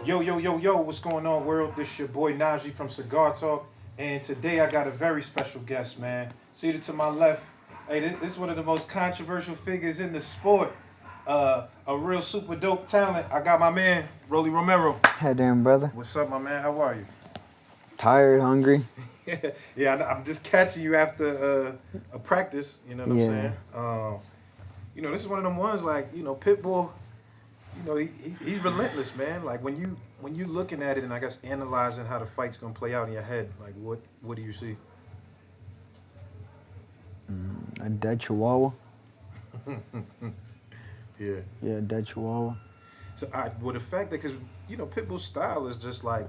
Yo, yo, yo, yo, what's going on, world? This your boy Najee from Cigar Talk. And today I got a very special guest, man. Seated to my left, hey, this is one of the most controversial figures in the sport. A real super dope talent. I got my man, Rolly Romero. Hey, damn brother. What's up, my man? How are you? Tired, hungry. Yeah, I'm just catching you after a practice, you know what I'm saying? This is one of them ones like, Pitbull, he's relentless, man. Like when you looking at it and I guess analyzing how the fight's gonna play out in your head, like what do you see? A dead chihuahua. Yeah. Yeah, dead chihuahua. So well, the fact that because Pitbull's style is just like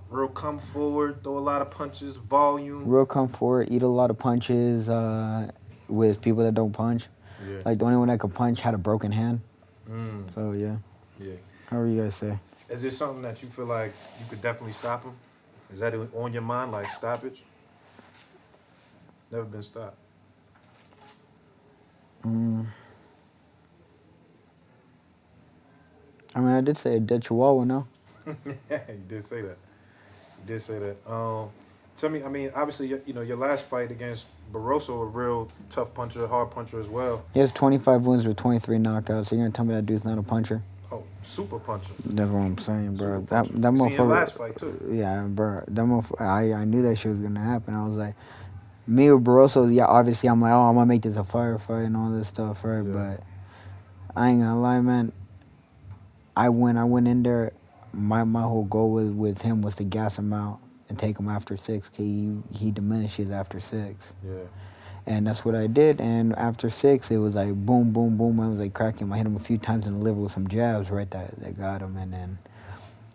real come forward, throw a lot of punches, volume. Real come forward, eat a lot of punches with people that don't punch. Yeah. Like the only one that could punch had a broken hand. Mm. So yeah. Yeah. However you guys say. Is there something that you feel like you could definitely stop him? Is that on your mind, like stoppage? Never been stopped. I mean, I did say a dead chihuahua, no? Yeah, you did say that. You did say that. Tell me, I mean, obviously, your last fight against Barroso, a real tough puncher, a hard puncher as well. He has 25 wins with 23 knockouts. So you're gonna tell me that dude's not a puncher? Oh, super puncher. That's what I'm saying, bro. That Seen motherfucker. his last fight too. Yeah, bro. That motherfucker. I knew that shit was gonna happen. I was like, me with Barroso. Yeah, obviously, I'm like, oh, I'm gonna make this a firefight and all this stuff, right? Yeah. But I ain't gonna lie, man. I went in there. My whole goal with him was to gas him out and take him after 6. Cause he diminishes after 6. Yeah. And that's what I did. And after 6, it was like boom, boom, boom. I was like cracking him. I hit him a few times in the liver with some jabs, right? That got him. And then,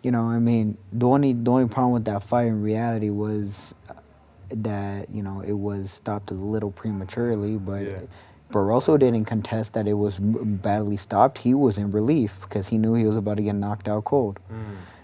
I mean, the only problem with that fight in reality was that it was stopped a little prematurely. But Yeah. Barroso didn't contest that it was badly stopped. He was in relief because he knew he was about to get knocked out cold.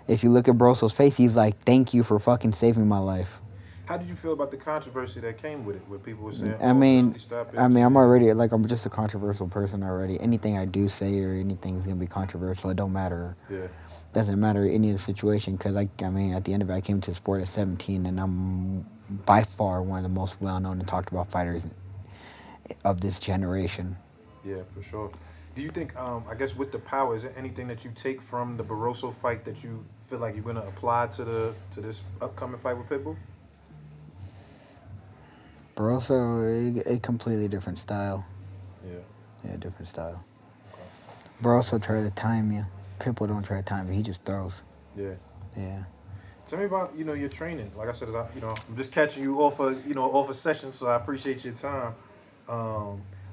If you look at Barroso's face, he's like, "Thank you for fucking saving my life." How did you feel about the controversy that came with it, where people were saying, stop it? I'm already I'm just a controversial person already. Anything I do say or anything's gonna be controversial. It don't matter. Yeah. Doesn't matter in any situation because at the end of it, I came to the sport at 17, and I'm by far one of the most well-known and talked about fighters of this generation. Yeah, for sure. Do you think, I guess with the power, is there anything that you take from the Barroso fight that you feel like you're gonna apply to this upcoming fight with Pitbull? Barroso, a completely different style. Yeah. Yeah, different style. Okay. Barroso try to time you. Pitbull don't try to time you. He just throws. Yeah. Yeah. Tell me about your training. Like I said, I'm just catching you off a session, so I appreciate your time.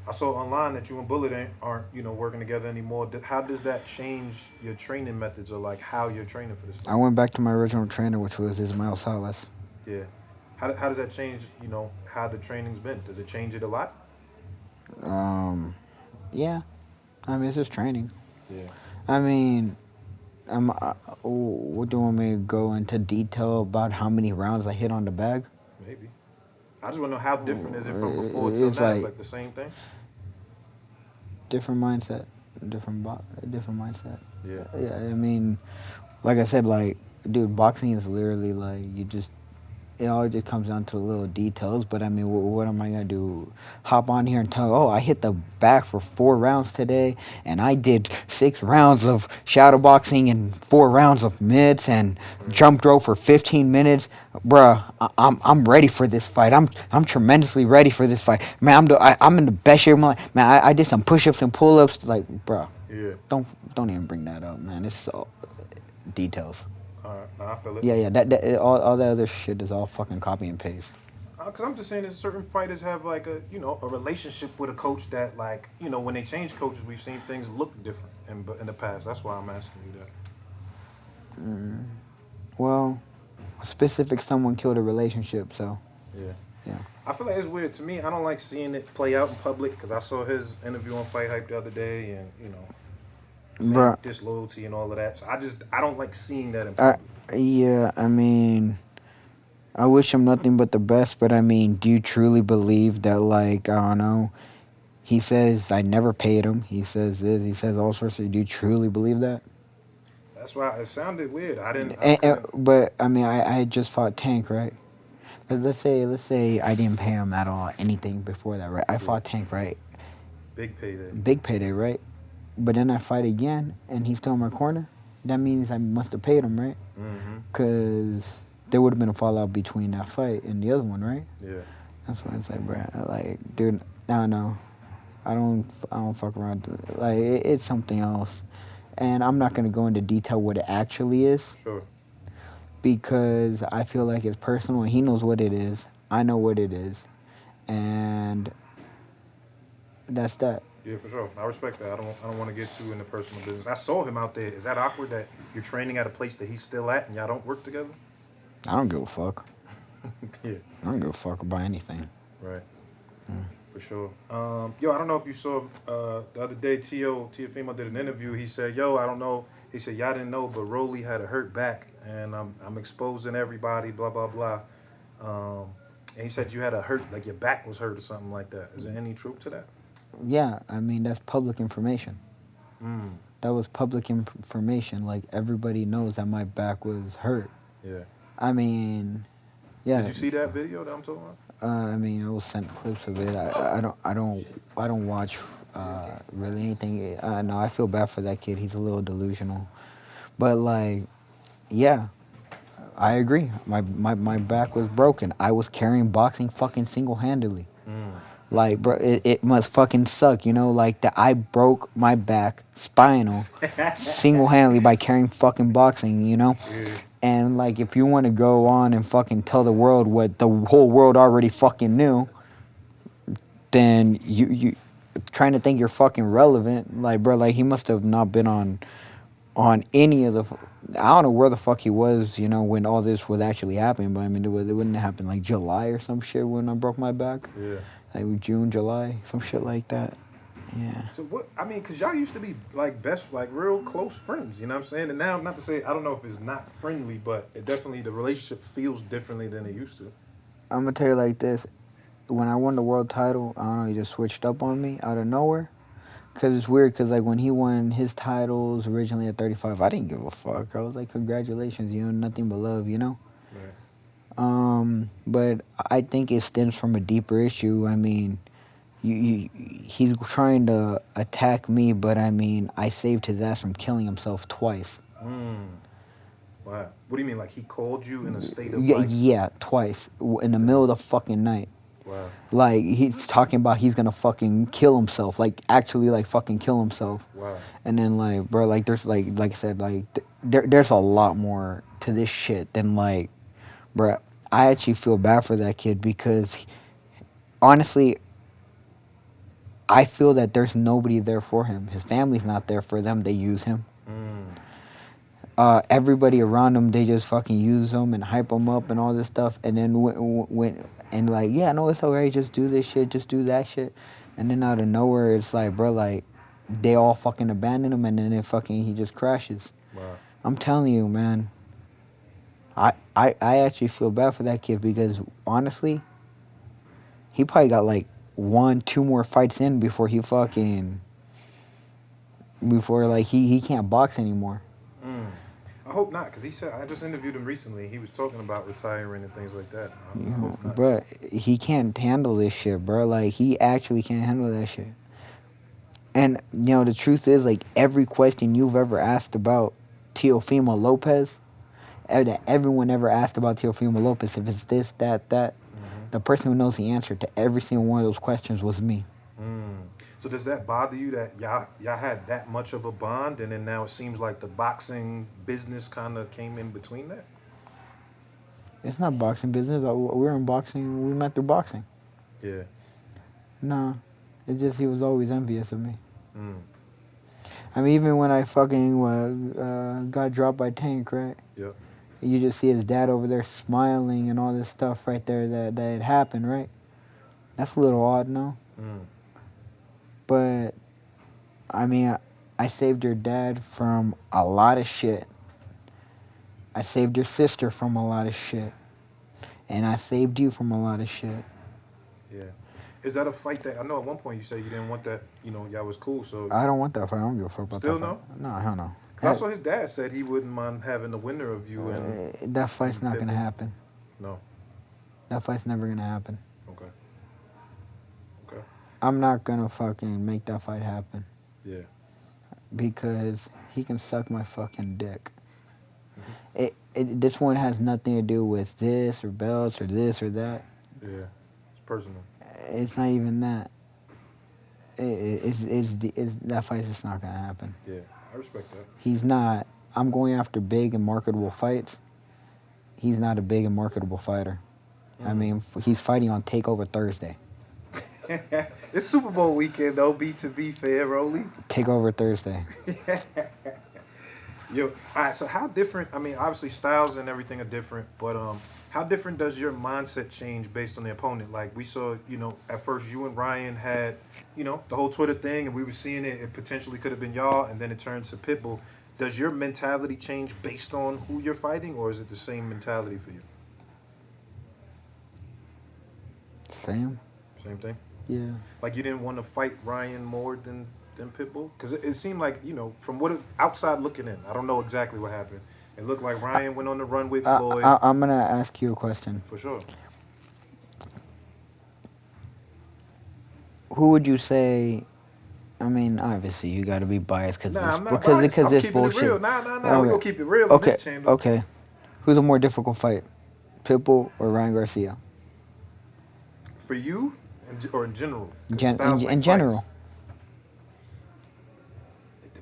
I saw online that you and Bullet aren't working together anymore. How does that change your training methods or like how you're training for this fight? I went back to my original trainer, which was Ismael Salas. Yeah. How does that change, how the training's been? Does it change it a lot? Yeah. I mean, it's just training. Yeah. I mean, what do you want me to go into detail about how many rounds I hit on the bag? Maybe. I just want to know how different is it from before till now? It's like the same thing? Different mindset. Different mindset. Yeah. Yeah, I mean, like I said, like, dude, boxing is literally like, it all just comes down to the little details. But I mean, what am I gonna do? Hop on here and tell, I hit the back for 4 rounds today, and I did 6 rounds of shadow boxing and 4 rounds of mitts and jumped rope for 15 minutes, bruh. I'm ready for this fight. I'm tremendously ready for this fight, man. I'm in the best shape of my life, man. I did some push-ups and pull-ups, like, bruh. Yeah. Don't even bring that up, man. It's all details. All right, now I feel it. Yeah. That all that other shit is all fucking copy and paste. Because I'm just saying, there's certain fighters have like a relationship with a coach that like when they change coaches, we've seen things look different in the past. That's why I'm asking you that. Well, specific someone killed a relationship, so. Yeah. I feel like it's weird to me. I don't like seeing it play out in public because I saw his interview on Fight Hype the other day, and disloyalty and all of that. So I don't like seeing that in public. Yeah, I mean, I wish him nothing but the best, but I mean, do you truly believe that, like, I don't know, he says, I never paid him, he says this, he says all sorts of, do you truly believe that? That's why it sounded weird. I didn't. But I mean, I had just fought Tank, right? Let's say I didn't pay him at all anything before that, right? I fought Tank, right? Big payday. Big payday, right? But then I fight again, and he's still in my corner. That means I must have paid him, right? Because there would have been a fallout between that fight and the other one, right? Yeah. That's why it's like, bro, like, dude, I don't know. I don't fuck around. Like, it's something else. And I'm not going to go into detail what it actually is. Sure. Because I feel like it's personal, and he knows what it is. I know what it is. And that's that. Yeah, for sure. I respect that. I don't want to get too into personal business. I saw him out there. Is that awkward that you're training at a place that he's still at and y'all don't work together? I don't give a fuck. Yeah. I don't give a fuck about anything. Right. For sure. Yo, I don't know if you saw the other day, Teofimo did an interview. He said, yo, I don't know. He said, y'all didn't know, but Rolly had a hurt back, and I'm exposing everybody, blah, blah, blah. And he said you had a hurt, like your back was hurt or something like that. Is there any truth to that? Yeah, I mean, that's public information. That was public information. Like, everybody knows that my back was hurt. Yeah. I mean, yeah. Did you see that video that I'm talking about? I mean, I was sent clips of it. I don't watch really anything. No, I feel bad for that kid. He's a little delusional. But like, yeah, I agree. My back was broken. I was carrying boxing fucking single-handedly. Like, bro, it must fucking suck, you know? Like, that I broke my back spinal single-handedly by carrying fucking boxing, you know? Yeah. And, like, if you want to go on and fucking tell the world what the whole world already fucking knew, then you trying to think you're fucking relevant. Like, bro, like, he must have not been on any of the... I don't know where the fuck he was, you know, when all this was actually happening. But, I mean, it wouldn't happen, like, July or some shit when I broke my back. Yeah. Like, June, July, some shit like that. Yeah. So what, I mean, because y'all used to be, like, best, like, real close friends, you know what I'm saying? And now, not to say, I don't know if it's not friendly, but it definitely, the relationship feels differently than it used to. I'm going to tell you like this. When I won the world title, I don't know, he just switched up on me out of nowhere. Because it's weird, because, like, when he won his titles originally at 35, I didn't give a fuck. I was like, congratulations, you know, nothing but love, you know? Right. But I think it stems from a deeper issue. I mean, he's trying to attack me, but I mean, I saved his ass from killing himself twice. Wow. What do you mean? Like, he called you in a state of, Yeah, like... yeah, twice. In the middle of the fucking night. Wow. Like, he's talking about he's gonna fucking kill himself. Like, actually, like, fucking kill himself. Wow. And then, like, bro, like, there's, like I said, like, there's a lot more to this shit than, like, bro, I actually feel bad for that kid because, honestly, I feel that there's nobody there for him. His family's not there for them. They use him. Everybody around him, they just fucking use him and hype him up and all this stuff. And then when and like, yeah, no, it's alright. Just do this shit. Just do that shit. And then out of nowhere, it's like, bro, like, they all fucking abandon him, and then he just crashes. Wow. I'm telling you, man. I actually feel bad for that kid because, honestly, he probably got, like, 1-2 more fights in before he can't box anymore. I hope not, because he said, I just interviewed him recently. He was talking about retiring and things like that. I hope not. Bro, he can't handle this shit, bro. Like, he actually can't handle that shit. And, you know, the truth is, like, every question you've ever asked about Teofimo Lopez, that everyone ever asked about Teofimo Lopez, if it's this, that, the person who knows the answer to every single one of those questions was me. So does that bother you that y'all had that much of a bond, and then now it seems like the boxing business kind of came in between that? It's not boxing business. We're in boxing. We met through boxing. Yeah. No. It's just he was always envious of me. I mean, even when I fucking got dropped by Tank, right? Yep. You just see his dad over there smiling and all this stuff right there that had happened, right? That's a little odd, no? But, I mean, I saved your dad from a lot of shit. I saved your sister from a lot of shit. And I saved you from a lot of shit. Yeah. Is that a fight that, I know at one point you said you didn't want that, you know, y'all was cool, so... I don't want that fight. I don't give a fuck about Still that no? fight. No, hell no. Cause I saw his dad said he wouldn't mind having the winner of you and that fight's not gonna happen. No. That fight's never gonna happen. Okay. Okay. I'm not gonna fucking make that fight happen. Yeah. Because he can suck my fucking dick. This one has nothing to do with this or belts or this or that. Yeah. It's personal. It's not even that. That fight's just not gonna happen. Yeah. I respect that. He's not. I'm going after big and marketable fights. He's not a big and marketable fighter. I mean, he's fighting on TakeOver Thursday. It's Super Bowl weekend, though. To be fair, Rolly. TakeOver Thursday. Yo, all right. So how different? I mean, obviously styles and everything are different, but how different does your mindset change based on the opponent? Like we saw, at first you and Ryan had, the whole Twitter thing, and we were seeing it. It potentially could have been y'all, and then it turned to Pitbull. Does your mentality change based on who you're fighting, or is it the same mentality for you? Same. Same thing? Yeah. Like you didn't want to fight Ryan more than Pitbull? Because it seemed like, from outside looking in, I don't know exactly what happened. It looked like Ryan went on the run with Floyd. I'm going to ask you a question. For sure. Who would you say... I mean, obviously, you got to be biased because I'm not because biased. I'm this keeping bullshit. It real. Nah. We're going to keep it real on this channel. Okay. Who's a more difficult fight? Pitbull or Ryan Garcia? For you or in general? In general. It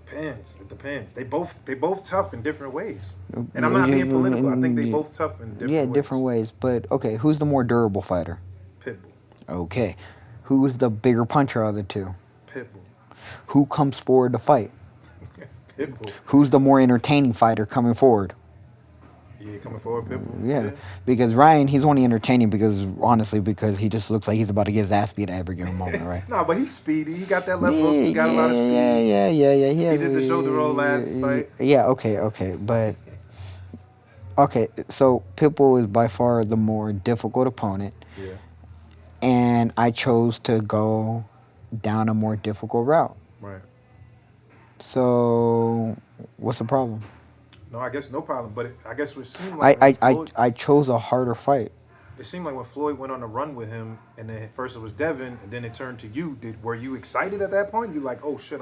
depends. They both tough in different ways. And I'm not being political. I think they both tough in different ways. Yeah, different ways. But, okay, who's the more durable fighter? Pitbull. Okay. Who's the bigger puncher of the two? Pitbull. Who comes forward to fight? Pitbull. Who's the more entertaining fighter coming forward? Yeah, coming forward, Pitbull. Yeah, because Ryan, he's only entertaining because he just looks like he's about to get his ass beat at every given moment, right? No, but he's speedy. He got that left hook. He got a lot of speed. Yeah. He did the shoulder roll last fight. Yeah, okay. But, okay, so Pitbull is by far the more difficult opponent. Yeah. And I chose to go down a more difficult route. Right. So, what's the problem? No, I guess no problem. But I guess it seemed like I chose a harder fight. It seemed like when Floyd went on a run with him, and then at first it was Devin, and then it turned to you. Were you excited at that point? You like, oh shit,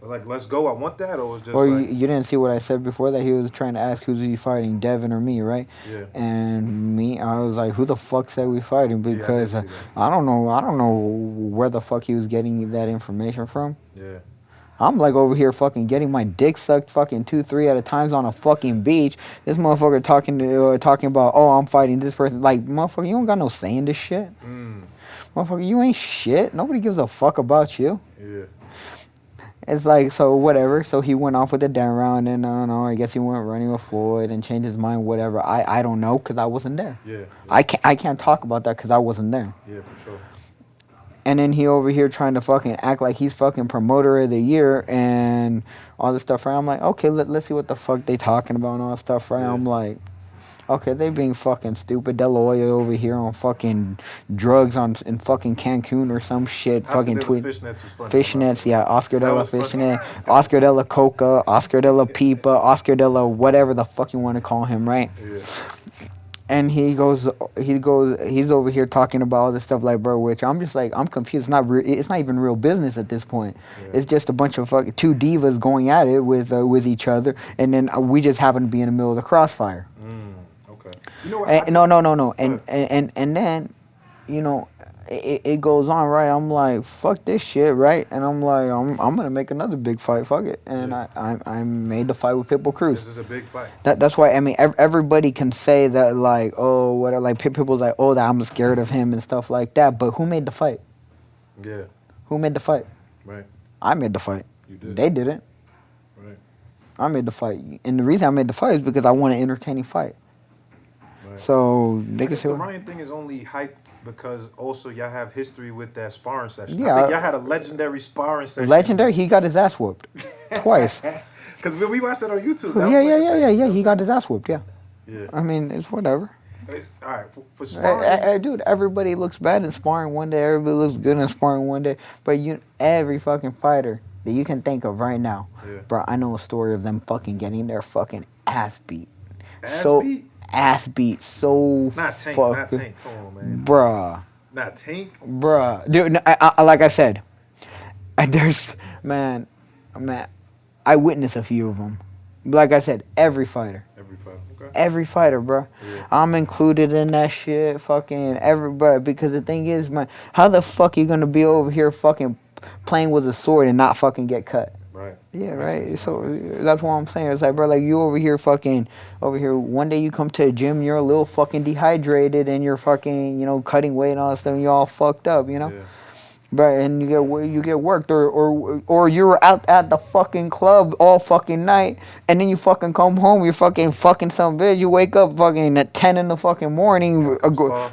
let's go. I want that, or was just. Or you didn't see what I said before that he was trying to ask who's he fighting, Devin or me, right? Yeah. And me, I was like, who the fuck said we fighting? Because I don't know where the fuck he was getting that information from. Yeah. I'm like over here fucking getting my dick sucked fucking 2-3 at a time on a fucking beach. This motherfucker talking about, oh, I'm fighting this person. Like, motherfucker, you don't got no say in this shit. Motherfucker, you ain't shit. Nobody gives a fuck about you. Yeah. It's like, so whatever. So he went off with the down round, and I guess he went running with Floyd and changed his mind, whatever. I don't know because I wasn't there. Yeah. I can't talk about that because I wasn't there. Yeah, for sure. And then he over here trying to fucking act like he's fucking promoter of the year and all this stuff, right? I'm like, okay, let's see what the fuck they talking about and all that stuff, right? Yeah. I'm like, okay, they being fucking stupid. De La Hoya over here on fucking drugs in fucking Cancun or some shit. Fucking tweet. Fishnets, yeah. Oscar de la Fishnet, Oscar de la Coca, Oscar de la Pipa, Oscar de la whatever the fuck you want to call him, right? Yeah. And he's over here talking about all this stuff like, bro, which I'm just like, I'm confused. It's not even real business at this point. Yeah. It's just a bunch of fucking two divas going at it with each other, and then we just happen to be in the middle of the crossfire. Okay. You know what? No. And then, it goes on, right? I'm like, fuck this shit, right? And I'm like, I'm gonna make another big fight, fuck it. And yeah. I made the fight with Pitbull Cruz. This is a big fight. That's why, I mean, everybody can say that, like, oh, what, like, Pitbull's like, oh, that I'm scared of him and stuff like that. But who made the fight? Yeah. Who made the fight? Right. I made the fight. You did. They didn't. Right. I made the fight. And the reason I made the fight is because I want an entertaining fight. Right. So, they can say the Ryan thing is only hype because also y'all have history with that sparring session. Yeah, I think y'all had a legendary sparring session. Legendary? He got his ass whooped. Twice. Because we watched that on YouTube. Yeah. He got his ass whooped, yeah. Yeah. I mean, it's whatever. All right, for sparring. Dude, everybody looks bad in sparring one day. Everybody looks good in sparring one day. But every fucking fighter that you can think of right now, Yeah. bro, I know a story of them fucking getting their fucking ass beat. Ass So beat? ass beat so Not Tank. fucking, Not Tank. Come on, man. bruh, Not Tank. dude. Like I said, there's man, I witnessed a few of them. Like I said, every fighter. Every fight. Okay. Every fighter, bro. Yeah. I'm included in that shit. Fucking everybody. Because the thing is, man, how the fuck you gonna be over here fucking playing with a sword and not fucking get cut? Right. Yeah, right. So that's what I'm saying. It's like, bro, like you over here fucking over here. One day you come to the gym, you're a little fucking dehydrated, and you're fucking, you know, cutting weight and all that stuff. And you're all fucked up, you know. Yeah. Right, and you get worked, or you're out at the fucking club all fucking night, and then you fucking come home, you're fucking some bitch. You wake up fucking at 10 in the fucking morning,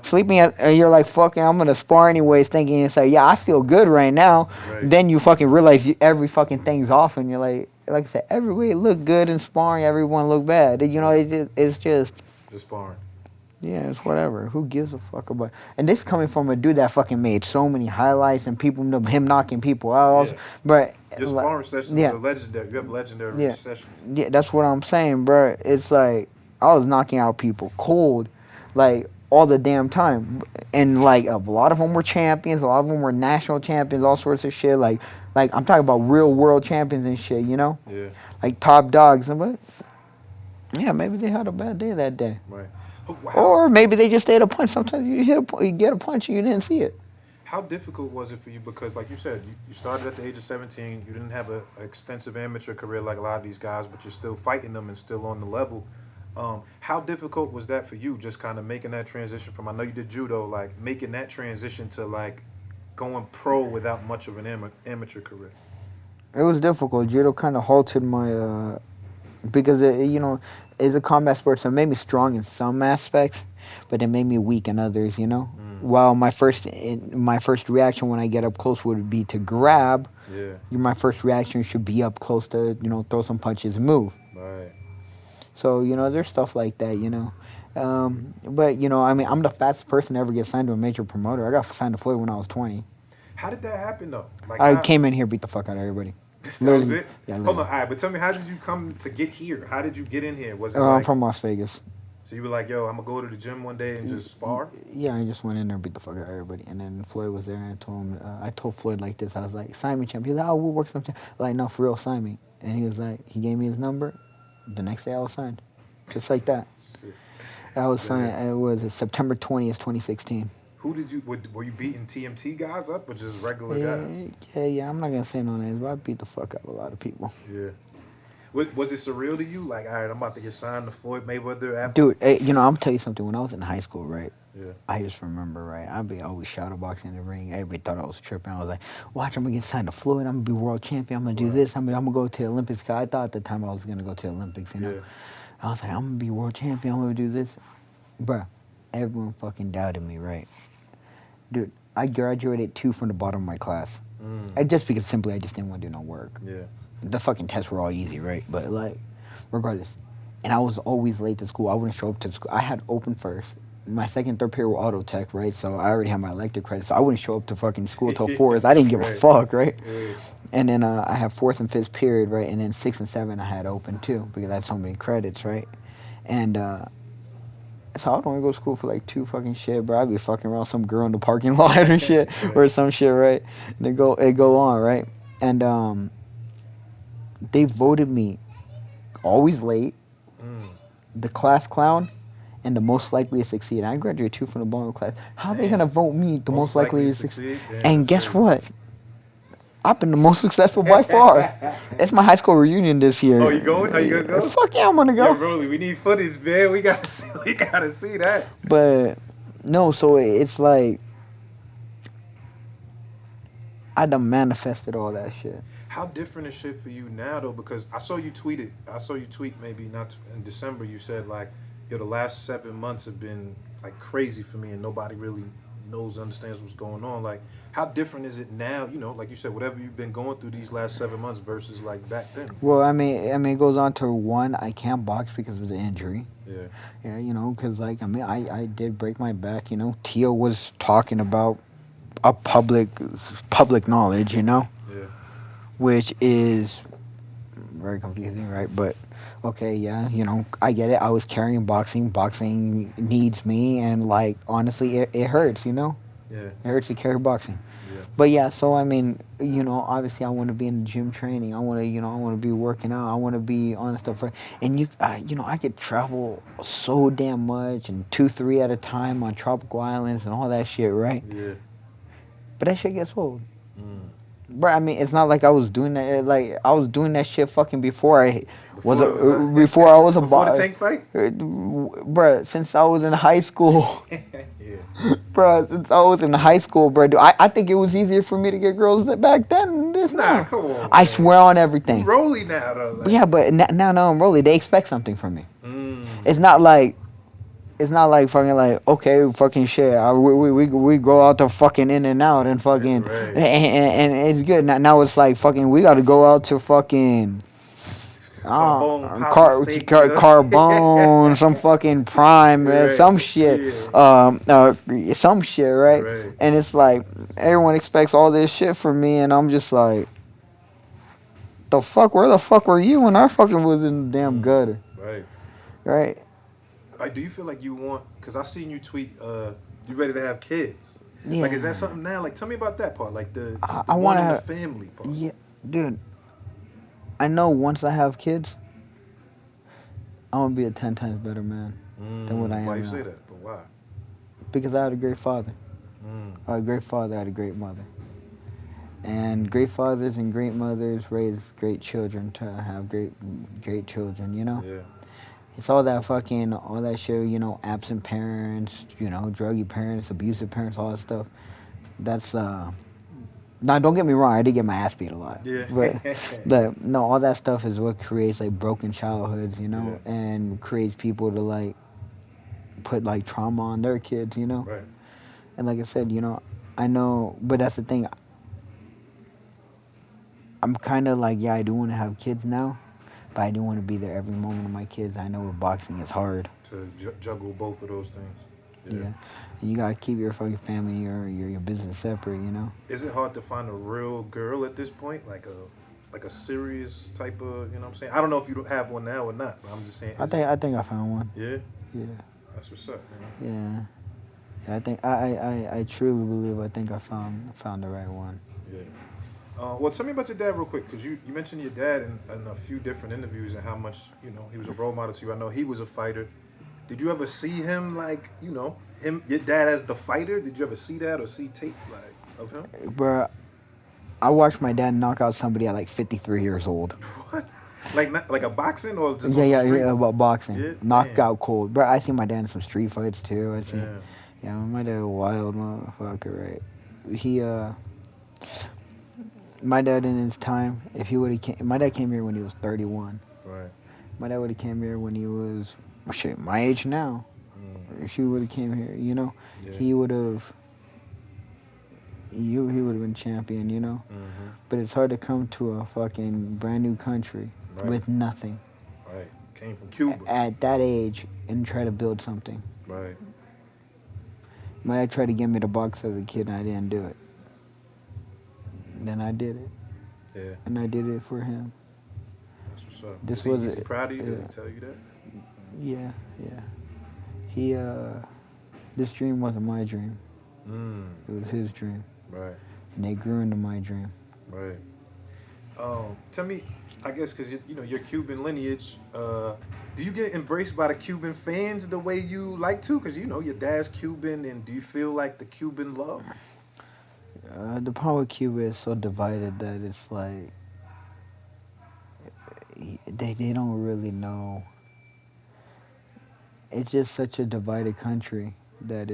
sleeping and you're like, fucking, I'm gonna spar anyways, thinking it's like, yeah, I feel good right now. Right. Then you fucking realize every fucking thing's off, and you're like I said, everybody look good in sparring, everyone look bad. You know, it's just sparring. Yeah, it's whatever. Who gives a fuck about? And this coming from a dude that fucking made so many highlights and people know him knocking people out. Yeah. But your sparring sessions are legendary. You have legendary sessions. Yeah, that's what I'm saying, bro. It's like I was knocking out people cold, like all the damn time, and like a lot of them were champions. A lot of them were national champions. All sorts of shit. Like I'm talking about real world champions and shit. You know? Yeah. Like top dogs. But yeah, maybe they had a bad day that day. Right. Wow. Or maybe they just stayed a punch. Sometimes you get a punch and you didn't see it. How difficult was it for you? Because like you said, you started at the age of 17. You didn't have an extensive amateur career like a lot of these guys, but you're still fighting them and still on the level. How difficult was that for you, just kind of making that transition from, I know you did judo, like making that transition to like going pro without much of an amateur career? It was difficult. Judo kind of halted my, because it's a combat sport, so it made me strong in some aspects, but it made me weak in others, you know? While my first reaction when I get up close would be to grab, my first reaction should be up close to, throw some punches and move. Right. So, there's stuff like that, but, I'm the fastest person to ever get signed to a major promoter. I got signed to Floyd when I was 20. How did that happen, though? Like, I came in here, beat the fuck out of everybody. That was it? Yeah, hold on, all right, but tell me, how did you come to get here? How did you get in here? Was it I'm from Las Vegas. So you were like, yo, I'm going to go to the gym one day and just spar? Yeah, I just went in there and beat the fuck out of everybody. And then Floyd was there, and I told Floyd like this. I was like, sign me, champ. He's like, oh, we'll work sometime. Like, no, for real, sign me. And he was like, he gave me his number. The next day I was signed. Just like that. I was signed. It was September 20th, 2016. Who did you, were you beating TMT guys up or just regular guys? Yeah, I'm not going to say no names, but I beat the fuck out of a lot of people. Yeah. Was it surreal to you? Like, all right, I'm about to get signed to Floyd Mayweather after? Dude, I'm going to tell you something. When I was in high school, right? Yeah. I just remember, right? I'd be always shadowboxing in the ring. Everybody thought I was tripping. I was like, watch, I'm going to get signed to Floyd. I'm going to be world champion. I'm going to do this. I'm going to go to the Olympics. I thought at the time I was going to go to the Olympics, you know? Yeah. I was like, I'm going to be world champion. I'm going to do this. Bruh, everyone fucking doubted me, right? Dude, I graduated 2 from the bottom of my class. Just because simply I just didn't want to do no work. Yeah. The fucking tests were all easy, right? But, like, regardless. And I was always late to school. I wouldn't show up to school. I had open first. My second, third period were auto tech, right? So I already had my elective credit. So I wouldn't show up to fucking school till 4th. I didn't give a fuck, right? And then I had 4th and 5th period, right? And then 6th and 7th I had open, too, because I had so many credits, right? And so I would only go to school for like 2 fucking shit, bro. I'd be fucking around some girl in the parking lot or shit, or some shit, right? And it go on, right? And they voted me always late, the class clown, and the most likely to succeed. I graduated 2 from the bottom class. How are they gonna vote me the most likely to succeed? And guess what? I've been the most successful by far. It's my high school reunion this year. Oh, you going? Are you gonna go? Fuck yeah, I'm gonna go. Yeah, Rolly, we need footage, man. We gotta see that. But no, so it's like I done manifested all that shit. How different is shit for you now though? Because I saw you tweet maybe not in December. You said like, yo, the last 7 months have been like crazy for me, and nobody really understands what's going on. Like, how different is it now? You know, like you said, whatever you've been going through these last 7 months versus like back then. Well, I mean, it goes on to one. I can't box because of the injury. Yeah. Yeah, because like I did break my back. Teo was talking about a public knowledge. Yeah. which is very confusing, right? But okay, yeah, I get it. I was carrying boxing. Boxing needs me, and like honestly, it hurts. Yeah. It hurts to carry boxing. Yeah. But yeah, so I mean, obviously, I want to be in the gym training. I want to, I want to be working out. I want to be on stuff. And I could travel so damn much and 2, 3 at a time on tropical islands and all that shit, right? Yeah. But that shit gets old. Mm. Bro, I mean, it's not like I was doing that. Like I was doing that shit fucking before I Before I was a before the tank fight. Bro, since I was in high school. Yeah. Bro, since I was in high school, bro, dude, I think it was easier for me to get girls back then. Than Nah, now. come on. I Man. swear on everything. You rolly now though. Like. Yeah, but now I'm rolly. They expect something from me. Mm. It's not like fucking like, okay, fucking shit. We go out to fucking In and Out and fucking Right. and it's good. Now it's like fucking we got to go out to fucking Carbone, some fucking Prime, Right. some shit, Yeah. some shit, right? Right. And it's like everyone expects all this shit from me, and I'm just like, the fuck? Where the fuck were you when I fucking was in the damn gutter? Right. Right? Like, do you feel like you want? Because I seen you tweet, you ready to have kids? Yeah. Like, is that something now? Like, tell me about that part. Like the I one wanna in the have- family part. Yeah, dude. I know once I have kids, I'm gonna be a 10 times better man than what I am Why you now. say that? But why? Because I had a great father. Mm. I had a great father, I had a great mother. And great fathers and great mothers raise great children to have great children, Yeah. It's all that shit, absent parents, druggy parents, abusive parents, all that stuff. That's, now don't get me wrong, I did get my ass beat a lot. Yeah. But no, all that stuff is what creates, like, broken childhoods, Yeah. and creates people to, like, put, like, trauma on their kids, Right. And like I said, I know, but that's the thing. I'm kind of like, yeah, I do want to have kids now, but I do want to be there every moment of my kids. I know with boxing it's hard. To juggle both of those things. Yeah. And you got to keep your fucking family, your business separate, Is it hard to find a real girl at this point? Like a serious type of, you know what I'm saying? I don't know if you have one now or not, but I'm just saying. I think I found one. Yeah? Yeah. That's what's up, Yeah. Yeah, I think I truly believe I think I found the right one. Yeah. Well, tell me about your dad real quick, because you mentioned your dad in a few different interviews and how much, he was a role model to you. I know he was a fighter. Did you ever see him, like, your dad as the fighter? Did you ever see that or see tape, like, of him? Bruh, I watched my dad knock out somebody at like 53 years old. What? Like a boxing or just Yeah, street? about boxing. Yeah, Knocked damn. out cold. Bruh, I seen my dad in some street fights too. I seen, Damn. yeah, my dad a wild motherfucker, right? My dad in his time, if he would have came, my dad came here when he was 31. Right. My dad would have came here when he was, my age now. If he would have came here, Yeah. he would have, he would have been champion, Mm-hmm. But it's hard to come to a fucking brand new country Right. with nothing Right. Came from Cuba. at that age and try to build something. Right. My dad tried to get me to box as a kid and I didn't do it. Then I did it. Yeah. And I did it for him. That's what's up. This Is he proud of you? Does yeah. he tell you that? Yeah. He, this dream wasn't my dream. It was his dream. Right. And they grew into my dream. Right. Tell me, I guess, because your Cuban lineage, do you get embraced by the Cuban fans the way you like to? Because your dad's Cuban, and do you feel like the Cuban love? The problem with Cuba is so divided that it's like they don't really know. It's just such a divided country that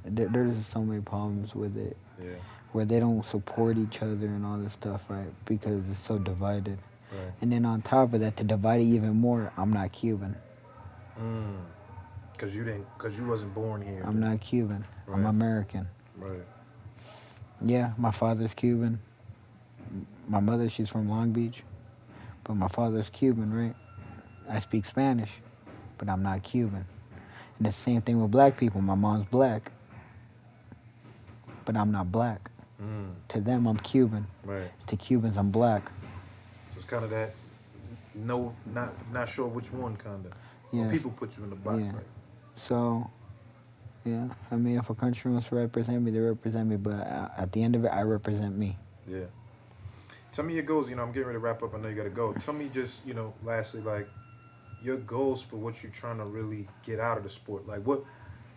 there's just so many problems with it. Yeah. Where they don't support each other and all this stuff, right? Because it's so divided. Right. And then on top of that, to divide it even more, I'm not Cuban. Because you wasn't born here. I'm not Cuban. I'm Right. American. Right. Yeah, my father's Cuban. My mother, she's from Long Beach. But my father's Cuban, right? I speak Spanish, but I'm not Cuban. And the same thing with black people. My mom's black, but I'm not black. To them, I'm Cuban. Right. To Cubans, I'm black. So it's kind of that. No, not sure which one, kind of. Yeah. Well, people put you in the box, Yeah. like. So, yeah. I mean, if a country wants to represent me, they represent me. But at the end of it, I represent me. Yeah. Tell me your goals. I'm getting ready to wrap up. I know you got to go. Tell me just, lastly, like, your goals for what you're trying to really get out of the sport. Like, what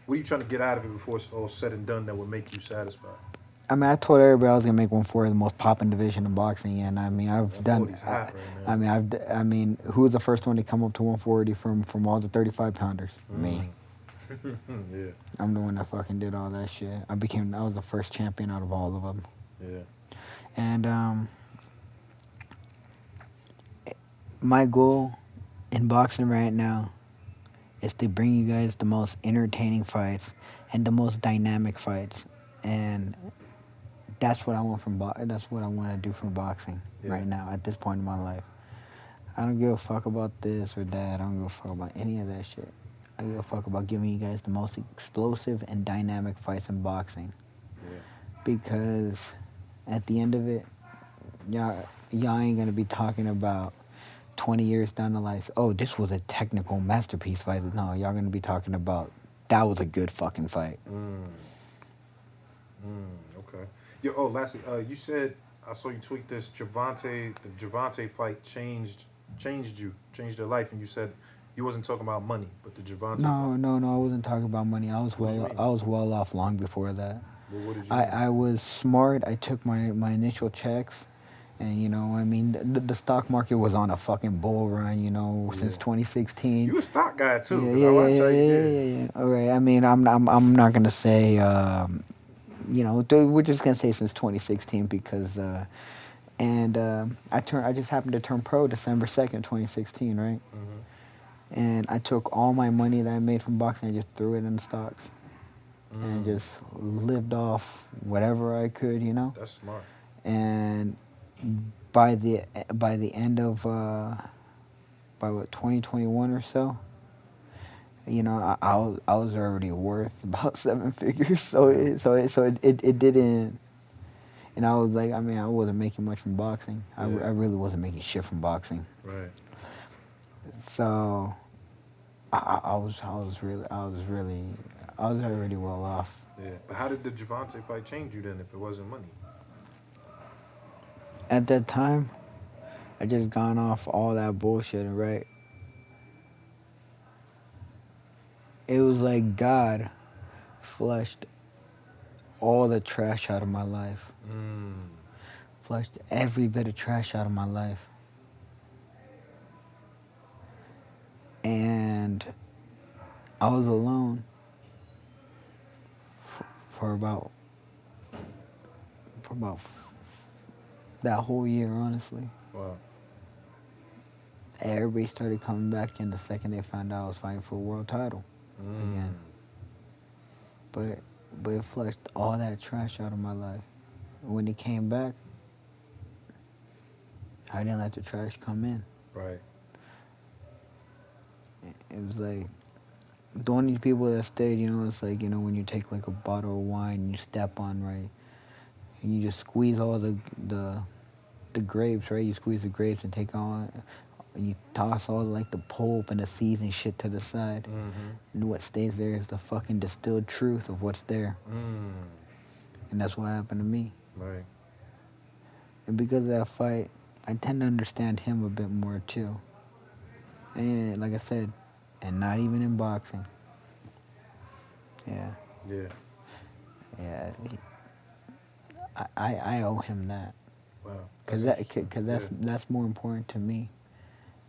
are you trying to get out of it before it's all said and done that would make you satisfied? I mean, I told everybody I was gonna make 140 the most popping division in boxing, and I mean, I've done. 140's hot right now. I mean, who was the first one to come up to 140 from all the 35 pounders? Me. Yeah. I'm the one that fucking did all that shit. I was the first champion out of all of them. Yeah. And my goal in boxing right now is to bring you guys the most entertaining fights and the most dynamic fights, and that's what I want that's what I want to do from boxing right now at this point in my life. I don't give a fuck about this or that. I don't give a fuck about any of that shit. I give a fuck about giving you guys the most explosive and dynamic fights in boxing. Yeah. Because at the end of it, y'all ain't gonna be talking about 20 years down the line, oh, this was a technical masterpiece fight. No, y'all gonna be talking about that was a good fucking fight. Okay. Lastly, you said, I saw you tweet this, the Gervonta fight changed your life, and you said you wasn't talking about money, but the Gervonta fight. No, I wasn't talking about money. I was well off long before that. Well, what did you mean? I was smart. I took my initial checks, and I mean, the stock market was on a fucking bull run, since 2016. You a stock guy too. Yeah. All right. I mean, I'm not gonna say, we're just gonna say since 2016 because, I just happened to turn pro December 2nd, 2016, right? Mm-hmm. And I took all my money that I made from boxing, I just threw it in the stocks. And just lived off whatever I could, That's smart. And by the end of 2021 or so, I was already worth about 7 figures. So it didn't. And I was like, I mean, I wasn't making much from boxing. I really wasn't making shit from boxing. Right. So I was already well off. Yeah. But how did the Gervonta fight change you then if it wasn't money? At that time, I just gone off all that bullshit, right? It was like God flushed all the trash out of my life. Flushed every bit of trash out of my life. And I was alone for about that whole year, honestly. Wow. Everybody started coming back in the second they found out I was fighting for a world title again. But it flushed all that trash out of my life. When it came back, I didn't let the trash come in. Right. It was like, the only people that stayed, it's like, when you take like a bottle of wine and you step on, right? And you just squeeze all the grapes, right? You squeeze the grapes and take on, and you toss all like the pulp and the seeds and shit to the side. Mm-hmm. And what stays there is the fucking distilled truth of what's there. And that's what happened to me. Right. And because of that fight, I tend to understand him a bit more too. And like I said, and not even in boxing. Yeah. Yeah. Yeah. I owe him that. Wow. Cause that's more important to me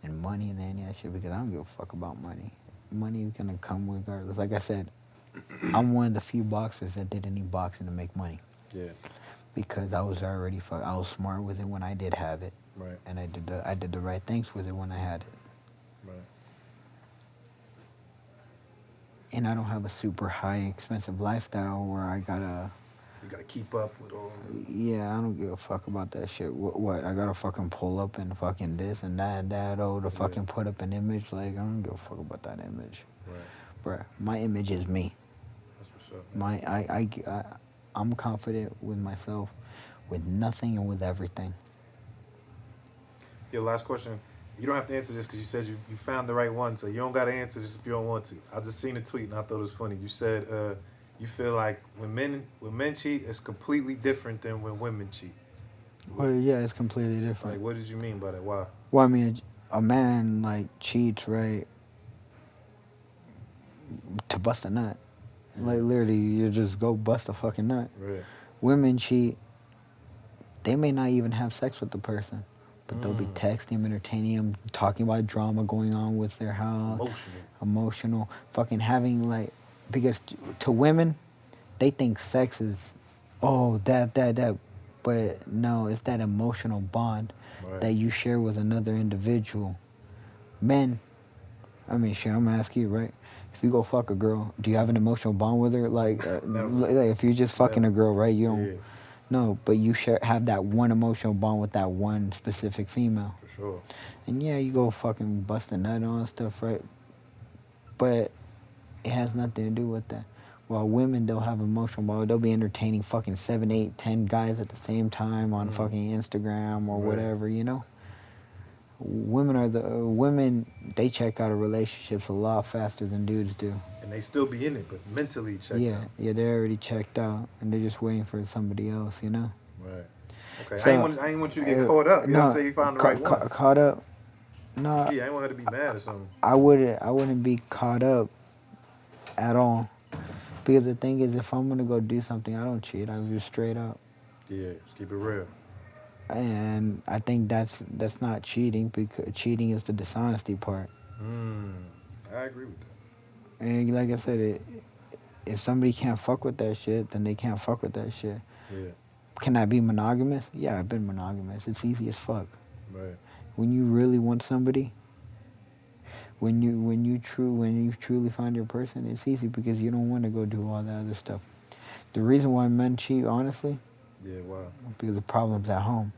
than money and any of that shit. Because I don't give a fuck about money. Money is gonna come regardless. Like I said, I'm one of the few boxers that didn't need boxing to make money. Yeah. Because I was already I was smart with it when I did have it. Right. And I did the right things with it when I had it. Right. And I don't have a super high expensive lifestyle where I gotta. You gotta keep up with all the. Yeah, I don't give a fuck about that shit. What? I gotta fucking pull up and fucking this and that to fucking put up an image. Like, I don't give a fuck about that image. Right. Bruh, my image is me. That's what's up. I'm confident with myself. with nothing and with everything. Your last question. You don't have to answer this because you said you found the right one, so you don't got to answer this if you don't want to. I just seen a tweet and I thought it was funny. You said you feel like when men cheat, it's completely different than when women cheat. Well, yeah, it's completely different. Like, what did you mean by that? Why? Well, I mean, a man, like, cheats, right, to bust a nut. Like, literally, you just go bust a fucking nut. Right. Women cheat, they may not even have sex with the person, but they'll be texting him, entertaining him, talking about drama going on with their house. Emotional. Fucking having, like, because to women, they think sex is, oh, that. But no, it's that emotional bond that you share with another individual. Men, I mean, shit, I'm gonna ask you, right? If you go fuck a girl, do you have an emotional bond with her? Like, like if you're just fucking a girl, right? You don't. No, but you have that one emotional bond with that one specific female. For sure. And yeah, you go fucking bust a nut and all that stuff, right? But it has nothing to do with that. While women, they'll have emotional bond. They'll be entertaining fucking 7, 8, 10 guys at the same time on fucking Instagram or whatever, you know? Women, they check out of relationships a lot faster than dudes do. And they still be in it, but mentally checked out. Yeah, they're already checked out, and they're just waiting for somebody else, you know? Right. Okay, So, I ain't want you to get caught up. You know, say you found the right one. Caught up? No. Yeah, I ain't want her to be mad or something. I wouldn't be caught up at all. Because the thing is, if I'm going to go do something, I don't cheat. I just straight up. Yeah, just keep it real. And I think that's not cheating, because cheating is the dishonesty part. I agree with that. And like I said, if somebody can't fuck with that shit, then they can't fuck with that shit. Yeah. Can I be monogamous? Yeah, I've been monogamous. It's easy as fuck. Right. When you really want somebody, when you truly find your person, it's easy because you don't want to go do all that other stuff. The reason why men cheat, honestly, yeah, why? Because of problems at home.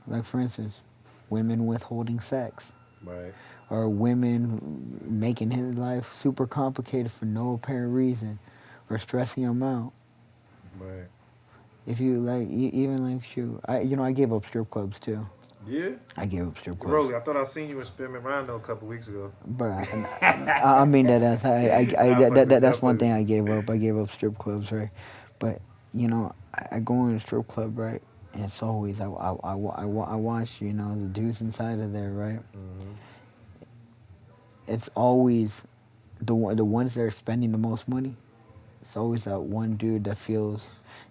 Like, for instance, women withholding sex. Right. Or women making his life super complicated for no apparent reason, or stressing him out. Right. If you, like, even, like, shoot, I gave up strip clubs, too. Yeah? I gave up strip clubs. Rolly, I thought I seen you in Spearmint Rondo a couple weeks ago. But I mean that's one thing I gave up. I gave up strip clubs, right? But you know, I go in a strip club, right? And it's always I watch, you know, the dudes inside of there, right? It's always the ones that are spending the most money. It's always that one dude that feels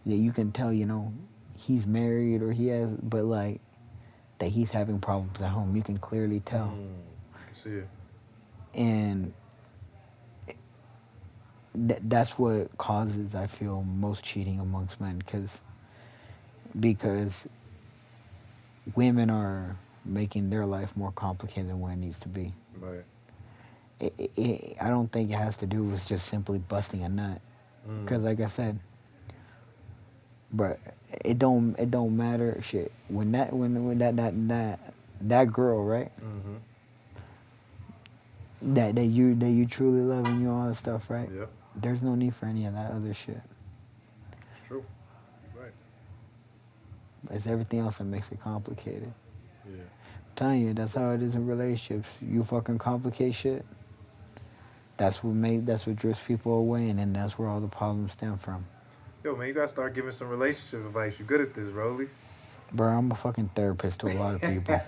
that you can tell, you know, he's married or he has, but like, that he's having problems at home. You can clearly tell. I can see it. And that's what causes, I feel, most cheating amongst men, because women are making their life more complicated than what it needs to be. Right. I don't think it has to do with just simply busting a nut, because like I said, but it don't matter shit when that girl, right? That you truly love and you all that stuff, right? Yep. There's no need for any of that other shit. It's true. You're right. It's everything else that makes it complicated. Yeah. I'm telling you, that's how it is in relationships. You fucking complicate shit. That's what drifts people away, and then that's where all the problems stem from. Yo, man, you gotta start giving some relationship advice. You good at this, Rolly. Bro, I'm a fucking therapist to a lot of people.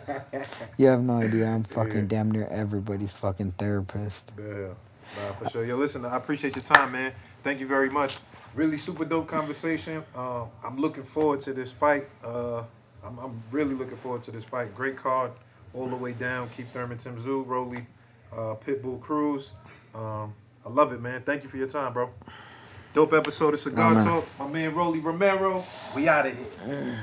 You have no idea. I'm fucking damn near everybody's fucking therapist. Yeah. Nah, for sure. Yo, listen, I appreciate your time, man. Thank you very much. Really super dope conversation. I'm looking forward to this fight. I'm really looking forward to this fight. Great card all the way down. Keith Thurman, Tim Tszyu, Rolly, Pitbull Cruz. I love it, man. Thank you for your time, bro. Dope episode of Cigar Talk. My man Rolly Romero. We out of here.